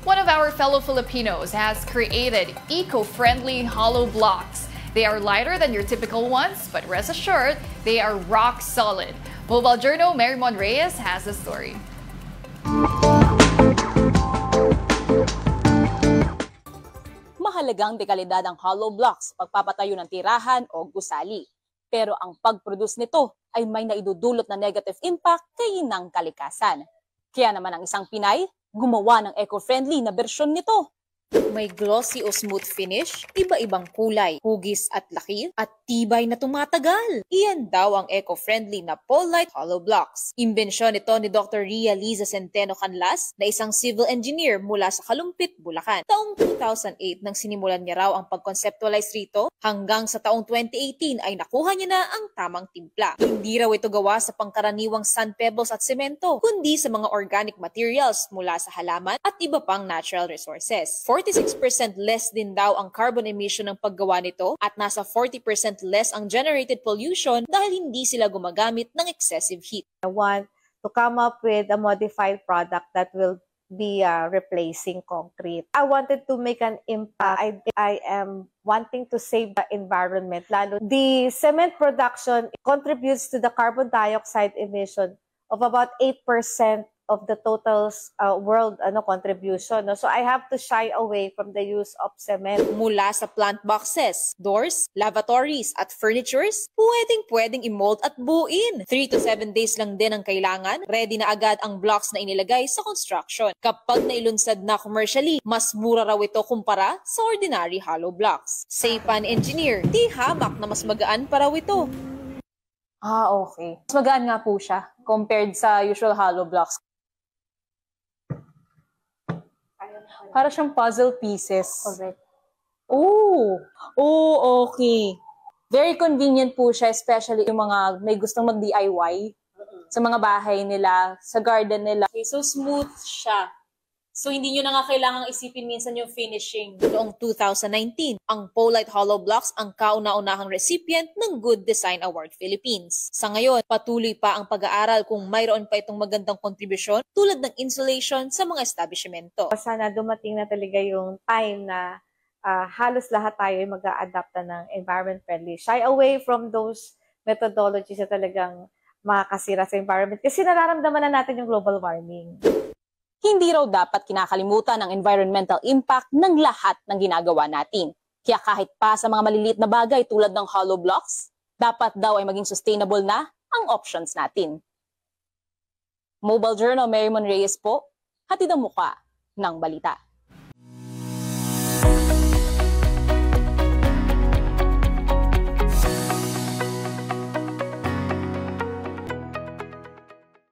One of our fellow Filipinos has created eco-friendly hollow blocks. They are lighter than your typical ones, but rest assured, they are rock solid. Mobile Journal Marymon Reyes has the story. Mahalagang dekalidad ang hollow blocks, pagpapatayo ng tirahan o gusali. Pero ang pag-produce nito ay may naidudulot na negative impact kay inang kalikasan. Kaya naman ang isang Pinay, gumawa ng eco-friendly na bersyon nito. May glossy o smooth finish, iba-ibang kulay, hugis at laki, at tibay na tumatagal. Iyan daw ang eco-friendly na Polite hollow blocks. Imbensyon ito ni Dr. Ria Liza Centeno Canlas na isang civil engineer mula sa Kalumpit, Bulacan. Taong 2008 nang sinimulan niya raw ang pag-conceptualize rito, hanggang sa taong 2018 ay nakuha niya na ang tamang timpla. Hindi raw ito gawa sa pangkaraniwang sand pebbles at semento, kundi sa mga organic materials mula sa halaman at iba pang natural resources. 46% less din daw ang carbon emission ng paggawa nito at nasa 40% less ang generated pollution dahil hindi sila gumagamit ng excessive heat. I want to come up with a modified product that will be replacing concrete. I wanted to make an impact. I am wanting to save the environment. Lalo, the cement production contributes to the carbon dioxide emission of about 8% of the total world contribution. So I have to shy away from the use of cement. Mula sa plant boxes, doors, lavatories at furnitures, pwedeng i-mold at buuin. 3 to 7 days lang din ang kailangan, ready na agad ang blocks na inilagay sa construction. Kapag nailunsad na commercially, mas mura raw ito kumpara sa ordinary hollow blocks. Say pa ni engineer, di hamak na mas magaan pa raw ito. Okay. Mas magaan nga po siya compared sa usual hollow blocks. Para siyang puzzle pieces. Correct. Okay. Very convenient po siya, especially yung mga may gustong mag-DIY sa mga bahay nila, sa garden nila. Okay, so smooth siya. So hindi nyo na nga kailangang isipin minsan yung finishing. Noong 2019, ang Polite hollow blocks ang kauna-unahang recipient ng Good Design Award Philippines. Sa ngayon, patuloy pa ang pag-aaral kung mayroon pa itong magandang kontribusyon tulad ng insulation sa mga establishmento. Sana dumating na talaga yung time na halos lahat tayo ay mag-a-adapt ng environment friendly. Shy away from those methodologies na talagang makakasira sa environment kasi nararamdaman na natin yung global warming. Hindi raw dapat kinakalimutan ang environmental impact ng lahat ng ginagawa natin. Kaya kahit pa sa mga maliliit na bagay tulad ng hollow blocks, dapat daw ay maging sustainable na ang options natin. Mobile Journal Marymon Reyes po, hatid ang muka ng balita.